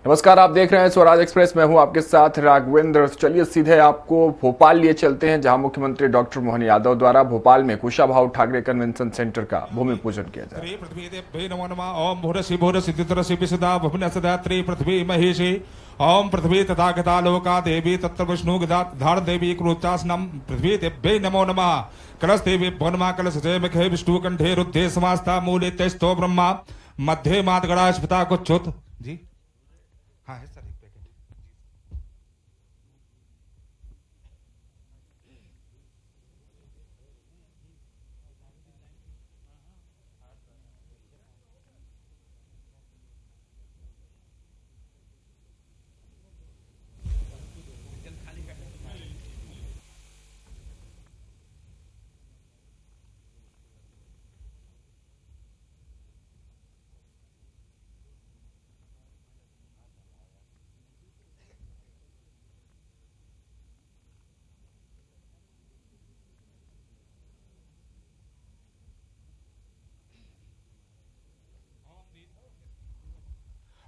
नमस्कार, आप देख रहे हैं स्वराज एक्सप्रेस। मैं हूं आपके साथ राघवेंद्र। चलिए सीधे आपको भोपाल लिए चलते हैं, जहां मुख्यमंत्री डॉक्टर मोहन यादव द्वारा भोपाल में कुशाभाऊ ठाकरे कन्वेंशन सेंटर का भूमि पूजन किया जा रहा पृथ्वी नमो नमः। ओम भूरसि भूरसि दितरसि विसदा भुवन सदा त्रि पृथ्वी महेशि। ओम पृथ्वी तथा गता लोका देवी तत्र विष्णु गदा धार देवी क्रोचासनम पृथ्वी देव्यै नमो नमः। कलश देवी भुवनमा कलश जय मुखे विष्णु कंठे रुद्धे समास्ता मूले तेस्तो ब्रह्मा मध्य मात गणास्पता कुच्युत जी। हाँ है सर, एक पैकेट।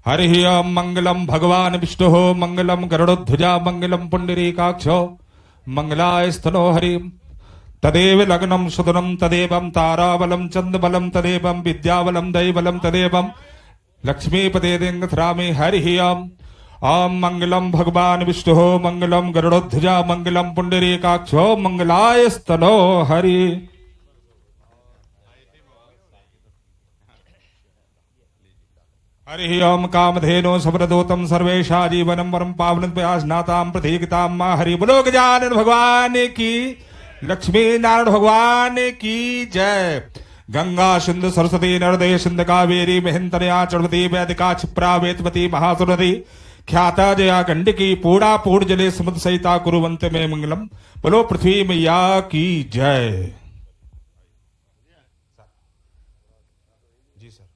हरि ओम मंगलम भगवान विष्णु मंगलम गरुड़ध्वजा मंगलम पुंडरीकाक्षो मंगलाय स्तनो हरि तदेव लग्नम सुदनम तदेवं ताराबलम चंद्रबलम तदेवं विद्याबलम दैवलम तदेवं लक्ष्मीपते दिंगथरामे हरि ओम। ओम मंगलम भगवान विष्णु मंगलम गरुड़ध्वजा मंगलम पुंडरीकाक्षो मंगलाय स्तनो हरि। हरि ओम कामधेनु समृदोतम सर्वेशा जीवनम वरम पावन प्यासनाताम प्रतीकताम मां हरि। बोलो गजानन भगवान की, लक्ष्मी नारायण भगवान की जय। गंगा सिंधु सरस्वती नर्मदे सिंधु कावेरी महेंतरया चढ़वती वैदिका क्षिप्रा वेतवती महासुरधि ख्याता जया गंडकी पूर्णा पूर्ण जले समुद्र सहिता कुरुवंत में मंगलम। बोलो पृथ्वी मैया की जय। जी सर,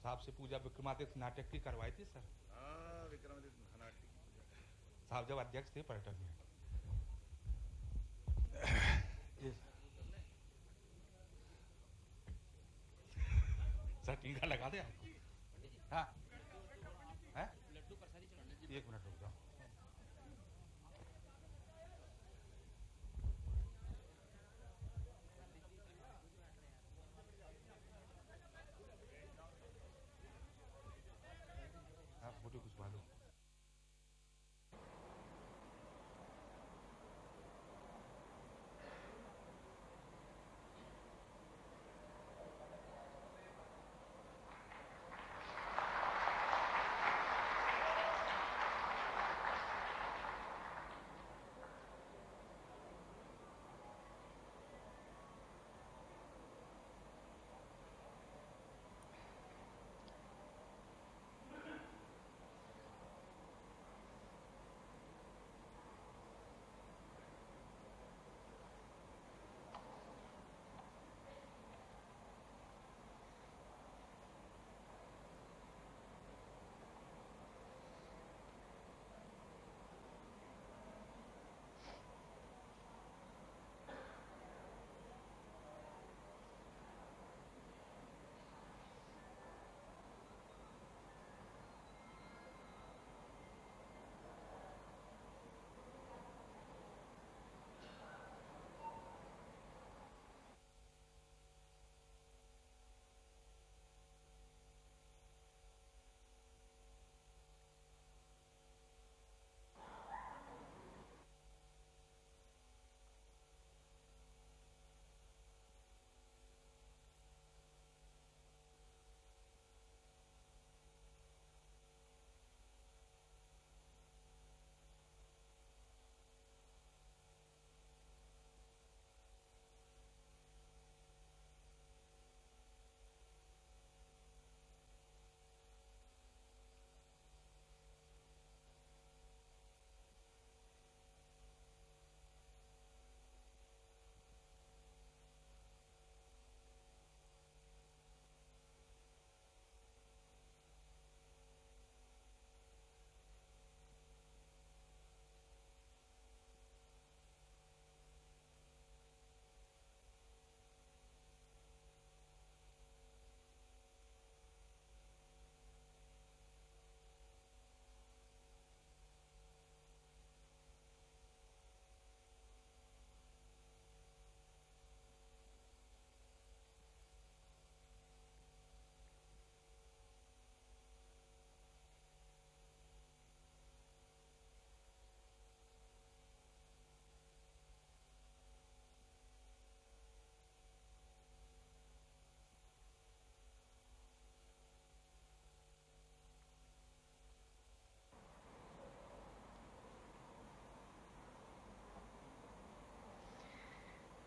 साहब से पूजा विक्रमादित्य नाटक की करवाई थी सर। विक्रमादित्य नाटक साहब जब अध्यक्ष थे पर्यटन में। सर टीका लगा दे आपको। हाँ एक मिनट रुक जाओ। फोटो खिंचवा दो।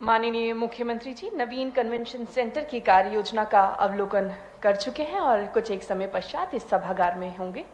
माननीय मुख्यमंत्री जी नवीन कन्वेंशन सेंटर की कार्य योजना का अवलोकन कर चुके हैं और कुछ एक समय पश्चात इस सभागार में होंगे।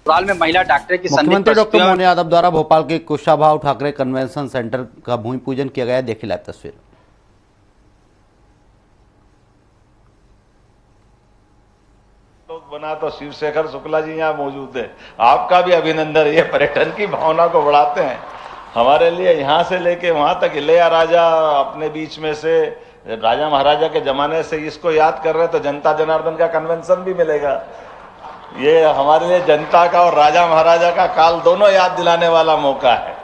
भोपाल में महिला डॉक्टर की संदिग्ध मुख्यमंत्री डॉक्टर परिस्थितियों मोहन यादव द्वारा भोपाल के कुशाभाऊ ठाकरे कन्वेंशन सेंटर का भूमि पूजन किया गया। देखिए लाइव तस्वीर। बना तो शिवशेखर शुक्ला जी यहाँ मौजूद है, आपका भी अभिनंदन। ये पर्यटन की भावना को बढ़ाते हैं। हमारे लिए यहाँ से लेके वहां तक इलैया राजा अपने बीच में से राजा महाराजा के जमाने से इसको याद कर रहे हैं, तो जनता जनार्दन का कन्वेंशन भी मिलेगा। ये हमारे लिए जनता का और राजा महाराजा का काल दोनों याद दिलाने वाला मौका है।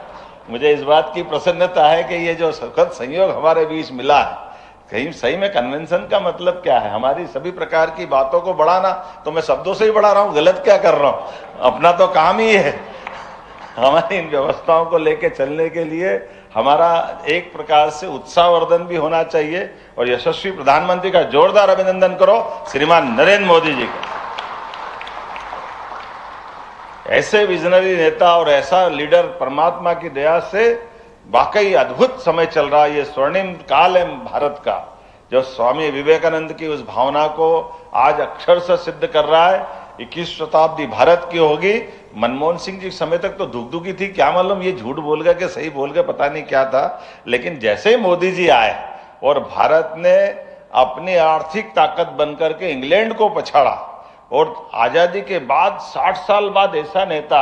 मुझे इस बात की प्रसन्नता है कि ये जो सुखद संयोग हमारे बीच मिला है, कहीं सही में कन्वेंशन का मतलब क्या है, हमारी सभी प्रकार की बातों को बढ़ाना। तो मैं शब्दों से ही बढ़ा रहा हूं, गलत क्या कर रहा हूं, अपना तो काम ही है। हमारी इन व्यवस्थाओं को लेके चलने के लिए हमारा एक प्रकार से उत्साहवर्धन भी होना चाहिए। और यशस्वी प्रधानमंत्री का जोरदार अभिनंदन करो श्रीमान नरेंद्र मोदी जी का। ऐसे विजनरी नेता और ऐसा लीडर परमात्मा की दया से वाकई अद्भुत समय चल रहा है। ये स्वर्णिम काल है भारत का, जो स्वामी विवेकानंद की उस भावना को आज अक्षर से सिद्ध कर रहा है। 21वीं शताब्दी भारत की होगी। मनमोहन सिंह जी समय तक तो दुखी थी, क्या मालूम ये झूठ बोल गए कि सही बोल गए, पता नहीं क्या था। लेकिन जैसे ही मोदी जी आए और भारत ने अपनी आर्थिक ताकत बनकर के इंग्लैंड को पछाड़ा, और आजादी के बाद 60 साल बाद ऐसा नेता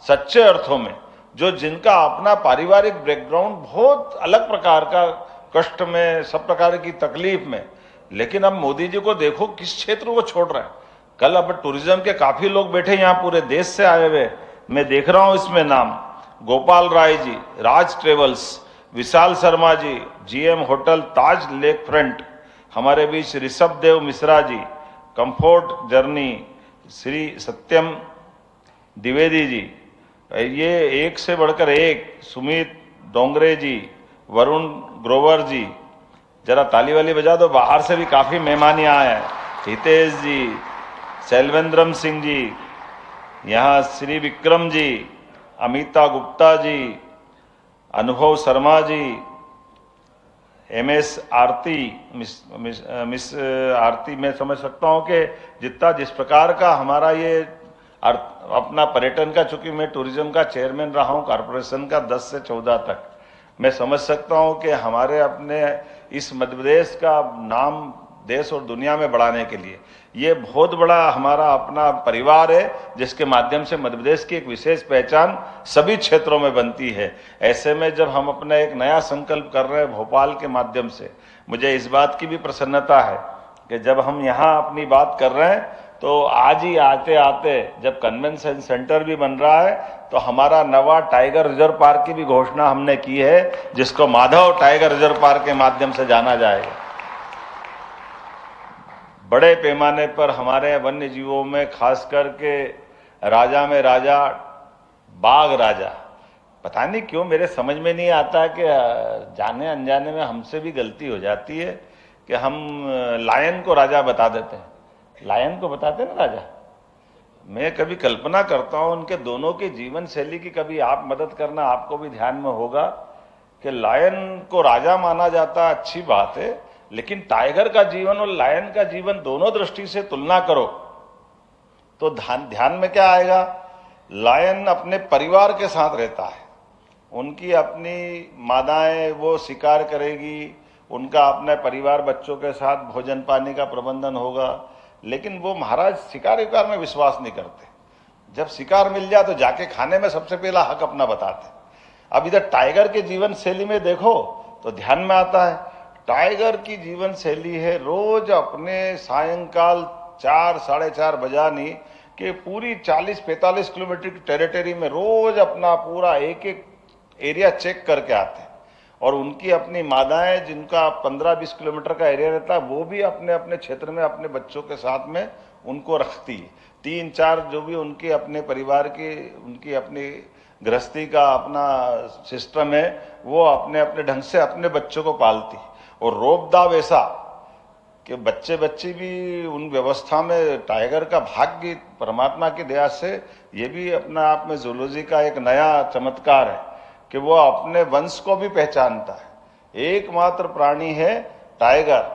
सच्चे अर्थों में, जो जिनका अपना पारिवारिक बैकग्राउंड बहुत अलग प्रकार का, कष्ट में, सब प्रकार की तकलीफ में, लेकिन अब मोदी जी को देखो किस क्षेत्र को छोड़ रहे हैं। कल अब टूरिज्म के काफी लोग बैठे यहाँ पूरे देश से आए हुए, मैं देख रहा हूं इसमें नाम गोपाल राय जी, राज travels, Vishal Sharma ji, GM hotel ताज लेक फ्रंट, हमारे बीच ऋषभ देव मिश्रा जी, कंफर्ट जर्नी, श्री सत्यम द्विवेदी जी, ये एक से बढ़कर एक, सुमित डोंगरे जी, वरुण ग्रोवर जी, जरा ताली वाली बजा दो, बाहर से भी काफी मेहमान यहाँ आए हैं, हितेश जी, शैलवेंद्रम सिंह जी, यहाँ श्री विक्रम जी, अमिता गुप्ता जी, अनुभव शर्मा जी, MS आरती, मिस आरती, मैं समझ सकता हूँ कि जिस प्रकार का हमारा ये अपना पर्यटन का, चूंकि मैं टूरिज्म का चेयरमैन रहा हूँ कॉरपोरेशन का 10 से 14 तक, मैं समझ सकता हूँ कि हमारे अपने इस मध्य प्रदेश का नाम देश और दुनिया में बढ़ाने के लिए ये बहुत बड़ा हमारा अपना परिवार है, जिसके माध्यम से मध्य प्रदेश की एक विशेष पहचान सभी क्षेत्रों में बनती है। ऐसे में जब हम अपना एक नया संकल्प कर रहे हैं भोपाल के माध्यम से, मुझे इस बात की भी प्रसन्नता है कि जब हम यहाँ अपनी बात कर रहे हैं तो आज ही आते आते जब कन्वेंशन सेंटर भी बन रहा है, तो हमारा नवा टाइगर रिजर्व पार्क की भी घोषणा हमने की है, जिसको माधव टाइगर रिजर्व पार्क के माध्यम से जाना जाएगा। बड़े पैमाने पर हमारे वन्य जीवों में खास करके राजा में राजा, बाघ राजा, पता नहीं क्यों मेरे समझ में नहीं आता कि जाने अनजाने में हमसे भी गलती हो जाती है कि हम लायन को राजा बता देते हैं, लायन को बताते हैं ना राजा। मैं कभी कल्पना करता हूं उनके दोनों की जीवन शैली की, कभी आप मदद करना, आपको भी ध्यान में होगा कि लायन को राजा माना जाता, अच्छी बात है, लेकिन टाइगर का जीवन और लायन का जीवन दोनों दृष्टि से तुलना करो तो ध्यान में क्या आएगा। लायन अपने परिवार के साथ रहता है, उनकी अपनी मादाएं वो शिकार करेगी, उनका अपने परिवार बच्चों के साथ भोजन पानी का प्रबंधन होगा, लेकिन वो महाराज शिकार विकार में विश्वास नहीं करते। जब शिकार मिल जाए तो जाके खाने में सबसे पहला हक अपना बताते। अब इधर टाइगर के जीवन शैली में देखो तो ध्यान में आता है, टाइगर की जीवन शैली है रोज अपने सायंकाल 4 साढ़े 4 बजानी कि पूरी 40-45 किलोमीटर की टेरिटरी में रोज अपना पूरा एक एक एरिया चेक करके आते हैं। और उनकी अपनी मादाएं जिनका 15-20 किलोमीटर का एरिया रहता है, वो भी अपने अपने क्षेत्र में अपने बच्चों के साथ में उनको रखती है। 3-4 जो भी उनके अपने परिवार की, उनकी अपनी गृहस्थी का अपना सिस्टम है, वो अपने अपने ढंग से अपने बच्चों को पालती। और रोबदाव ऐसा कि बच्चे भी उन व्यवस्था में, टाइगर का भाग्य परमात्मा की दया से ये भी अपना आप में जूलॉजी का एक नया चमत्कार है कि वो अपने वंश को भी पहचानता है। एकमात्र प्राणी है टाइगर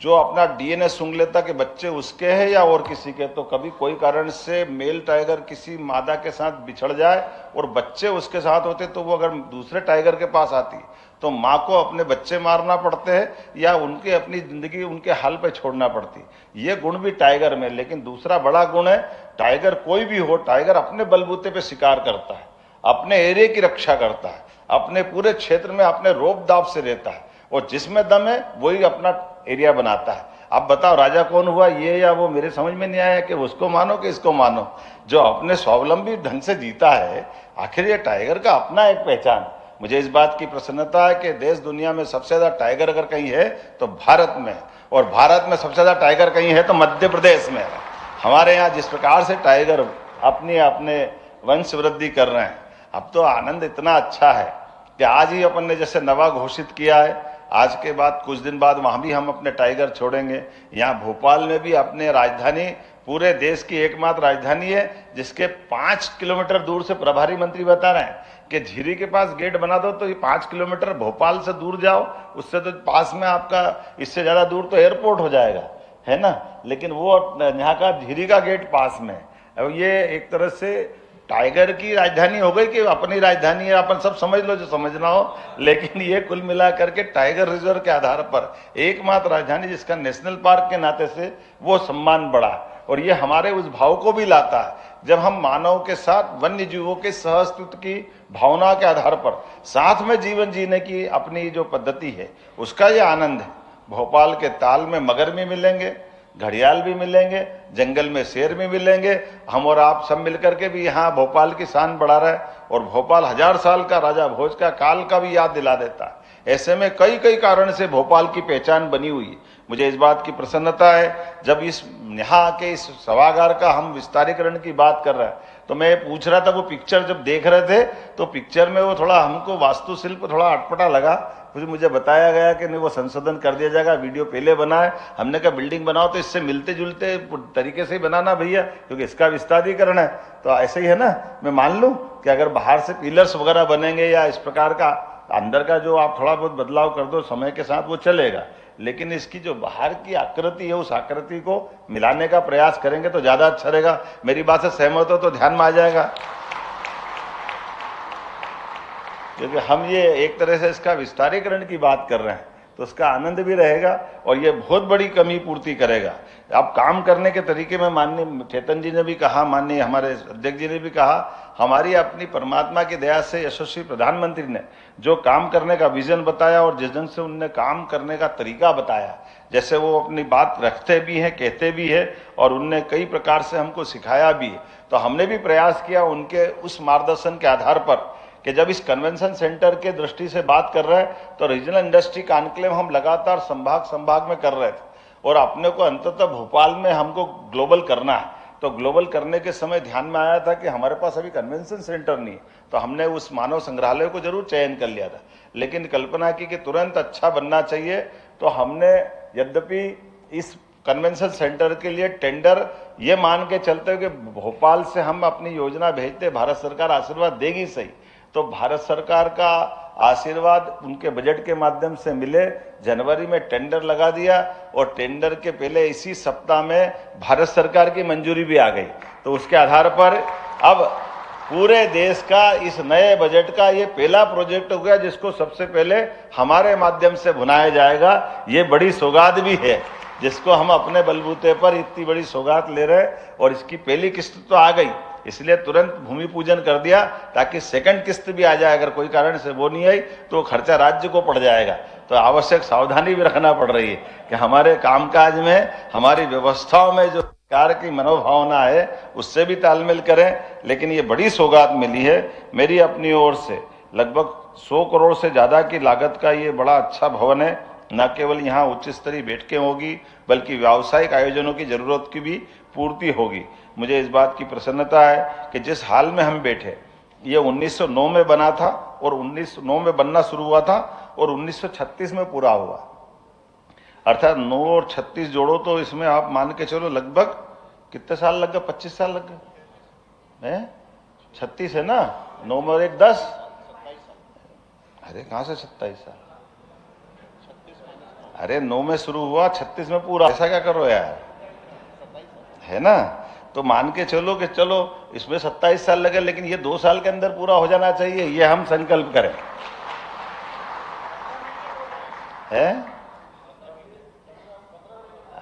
जो अपना DNA सूंघ लेता कि बच्चे उसके हैं या और किसी के। तो कभी कोई कारण से मेल टाइगर किसी मादा के साथ बिछड़ जाए और बच्चे उसके साथ होते, तो वो अगर दूसरे टाइगर के पास आती तो माँ को अपने बच्चे मारना पड़ते हैं या उनके अपनी जिंदगी उनके हाल पे छोड़ना पड़ती। ये गुण भी टाइगर में। लेकिन दूसरा बड़ा गुण है, टाइगर कोई भी हो, टाइगर अपने बलबूते पे शिकार करता है, अपने एरिया की रक्षा करता है, अपने पूरे क्षेत्र में अपने रोब दाब से रहता है, और जिसमें दम है वही अपना एरिया बनाता है। अब बताओ राजा कौन हुआ, ये या वो? मेरे समझ में नहीं आया कि उसको मानो कि इसको मानो। जो अपने स्वावलंबी ढंग से जीता है, आखिर ये टाइगर का अपना एक पहचान। मुझे इस बात की प्रसन्नता है कि देश दुनिया में सबसे ज्यादा टाइगर अगर कहीं है तो भारत में है, और भारत में सबसे ज्यादा टाइगर कहीं है तो मध्य प्रदेश में है। हमारे यहाँ जिस प्रकार से टाइगर अपने वंश वृद्धि कर रहे हैं, अब तो आनंद इतना अच्छा है कि आज ही अपन ने जैसे नवा घोषित किया है, आज के बाद कुछ दिन बाद वहां भी हम अपने टाइगर छोड़ेंगे। यहाँ भोपाल में भी अपने राजधानी, पूरे देश की एकमात्र राजधानी है जिसके 5 किलोमीटर दूर से प्रभारी मंत्री बता रहे हैं कि झीरी के पास गेट बना दो तो ये 5 किलोमीटर भोपाल से दूर जाओ, उससे तो पास में आपका, इससे ज्यादा दूर तो एयरपोर्ट हो जाएगा, है ना। लेकिन वो यहाँ का झीरी का गेट पास में है। अब ये एक तरह से टाइगर की राजधानी हो गई कि अपनी राजधानी है, अपन सब समझ लो जो समझना हो, लेकिन ये कुल मिलाकर के टाइगर रिजर्व के आधार पर एकमात्र राजधानी जिसका नेशनल पार्क के नाते से वो सम्मान बढ़ा, और ये हमारे उस भाव को भी लाता है जब हम मानव के साथ वन्य जीवों के सहअस्तित्व की भावना के आधार पर साथ में जीवन जीने की अपनी जो पद्धति है उसका ये आनंद है। भोपाल के ताल में मगर भी मिलेंगे, घड़ियाल भी मिलेंगे, जंगल में शेर भी मिलेंगे, हम और आप सब मिलकर के भी यहाँ भोपाल की शान बढ़ा रहे हैं, और भोपाल 1000 साल का राजा भोज का काल का भी याद दिला देता है। ऐसे में कई कई कारण से भोपाल की पहचान बनी हुई है। मुझे इस बात की प्रसन्नता है जब इस यहाँ के इस सभागार का हम विस्तारीकरण की बात कर रहे हैं, तो मैं पूछ रहा था वो पिक्चर जब देख रहे थे तो पिक्चर में वो थोड़ा हमको वास्तुशिल्प थोड़ा अटपटा लगा, फिर मुझे बताया गया कि नहीं वो संशोधन कर दिया जाएगा, वीडियो पहले बना है। हमने कहा बिल्डिंग बनाओ तो इससे मिलते जुलते तरीके से ही बनाना भैया, क्योंकि इसका विस्तारीकरण है। तो ऐसे ही है ना, मैं मान लूं कि अगर बाहर से पिलर्स वगैरह बनेंगे या इस प्रकार का अंदर का जो आप थोड़ा बहुत बदलाव कर दो समय के साथ वो चलेगा, लेकिन इसकी जो बाहर की आकृति है उस आकृति को मिलाने का प्रयास करेंगे तो ज्यादा अच्छा रहेगा। मेरी बात से सहमत हो तो ध्यान में आ जाएगा, क्योंकि हम ये एक तरह से इसका विस्तारीकरण की बात कर रहे हैं तो उसका आनंद भी रहेगा और ये बहुत बड़ी कमी पूर्ति करेगा। अब काम करने के तरीके में माननीय चेतन जी ने भी कहा, माननीय हमारे अध्यक्ष जी ने भी कहा, हमारी अपनी परमात्मा की दया से यशस्वी प्रधानमंत्री ने जो काम करने का विजन बताया और जिस ढंग से उनने काम करने का तरीका बताया, जैसे वो अपनी बात रखते भी हैं, कहते भी है, और उनने कई प्रकार से हमको सिखाया भी है, तो हमने भी प्रयास किया उनके उस मार्गदर्शन के आधार पर कि जब इस कन्वेंशन सेंटर के दृष्टि से बात कर रहे हैं तो रीजनल इंडस्ट्री कॉन्क्लेव हम लगातार संभाग में कर रहे थे, और अपने को अंततः भोपाल में हमको ग्लोबल करना है। तो ग्लोबल करने के समय ध्यान में आया था कि हमारे पास अभी कन्वेंशन सेंटर नहीं है, तो हमने उस मानव संग्रहालय को जरूर चयन कर लिया था, लेकिन कल्पना की कि तुरंत अच्छा बनना चाहिए, तो हमने यद्यपि इस कन्वेंशन सेंटर के लिए टेंडर ये मान के चलते कि भोपाल से हम अपनी योजना भेजते, भारत सरकार आशीर्वाद देगी सही, तो भारत सरकार का आशीर्वाद उनके बजट के माध्यम से मिले, जनवरी में टेंडर लगा दिया, और टेंडर के पहले इसी सप्ताह में भारत सरकार की मंजूरी भी आ गई। तो उसके आधार पर अब पूरे देश का इस नए बजट का ये पहला प्रोजेक्ट हो गया जिसको सबसे पहले हमारे माध्यम से बुनाया जाएगा। ये बड़ी सौगात भी है जिसको हम अपने बलबूते पर इतनी बड़ी सौगात ले रहे हैं, और इसकी पहली किस्त तो आ गई, इसलिए तुरंत भूमि पूजन कर दिया ताकि सेकंड किस्त भी आ जाए। अगर कोई कारण से वो नहीं आई तो खर्चा राज्य को पड़ जाएगा। तो आवश्यक सावधानी भी रखना पड़ रही है कि हमारे कामकाज में, हमारी व्यवस्थाओं में जो सरकार की मनोभावना है उससे भी तालमेल करें। लेकिन ये बड़ी सौगात मिली है मेरी अपनी ओर से, लगभग 100 करोड़ से ज्यादा की लागत का ये बड़ा अच्छा भवन है। न केवल यहाँ उच्च स्तरीय बैठकें होगी बल्कि व्यावसायिक आयोजनों की जरूरत की भी पूर्ति होगी। मुझे इस बात की प्रसन्नता है कि जिस हाल में हम बैठे, ये 1909 में बना था और 1909 में बनना शुरू हुआ था और 1936 में पूरा हुआ, अर्थात 9 और 36 जोड़ो तो इसमें आप मान के चलो लगभग कितने साल लग गए, 25 साल लग गए। 36 है ना, 9 में 1 10, अरे कहां से 27 साल, अरे 9 में शुरू हुआ 36 में पूरा, ऐसा क्या करो यार, है ना। तो मान के चलो कि चलो इसमें 27 साल लगे, लेकिन ये 2 साल के अंदर पूरा हो जाना चाहिए, ये हम संकल्प करें, है।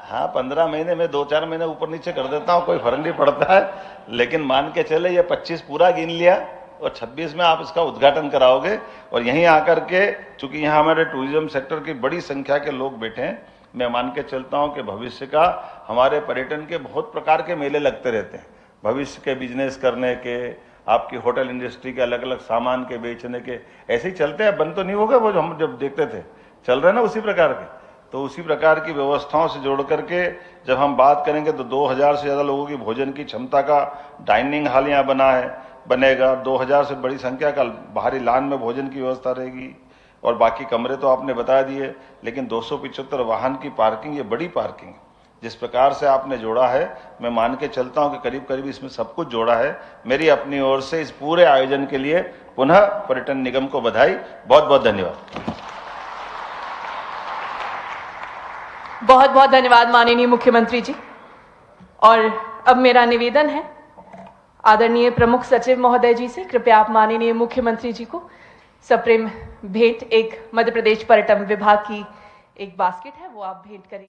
हाँ 15 महीने में 2-4 महीने ऊपर नीचे कर देता हूँ, कोई फर्क नहीं पड़ता है, लेकिन मान के चले ये 25 पूरा गिन लिया और 26 में आप इसका उद्घाटन कराओगे। और यहीं आकर के, चूंकि यहाँ हमारे टूरिज्म सेक्टर की बड़ी संख्या के लोग बैठे हैं, मैं मान के चलता हूं कि भविष्य का हमारे पर्यटन के बहुत प्रकार के मेले लगते रहते हैं, भविष्य के बिजनेस करने के, आपकी होटल इंडस्ट्री के अलग अलग सामान के बेचने के, ऐसे ही चलते हैं, बंद तो नहीं हो गए वो जो हम जब देखते थे, चल रहे ना उसी प्रकार के। तो उसी प्रकार की व्यवस्थाओं से जोड़ करके जब हम बात करेंगे तो 2000 से ज़्यादा लोगों की भोजन की क्षमता का डाइनिंग हॉल यहाँ बनेगा। 2000 से बड़ी संख्या का बाहरी लान में भोजन की व्यवस्था रहेगी, और बाकी कमरे तो आपने बता दिए, लेकिन 275 वाहन की पार्किंग, ये बड़ी पार्किंग जिस प्रकार से आपने जोड़ा है, मैं मान के चलता हूं कि करीब करीब इसमें सब कुछ जोड़ा है। मेरी अपनी ओर से इस पूरे आयोजन के लिए पुनः पर्यटन निगम को बधाई, बहुत बहुत धन्यवाद। बहुत बहुत धन्यवाद माननीय मुख्यमंत्री जी। और अब मेरा निवेदन है आदरणीय प्रमुख सचिव महोदय जी से, कृपया आप माननीय मुख्यमंत्री जी को सप्रेम भेंट, एक मध्य प्रदेश पर्यटन विभाग की एक बास्केट है, वो आप भेंट करें।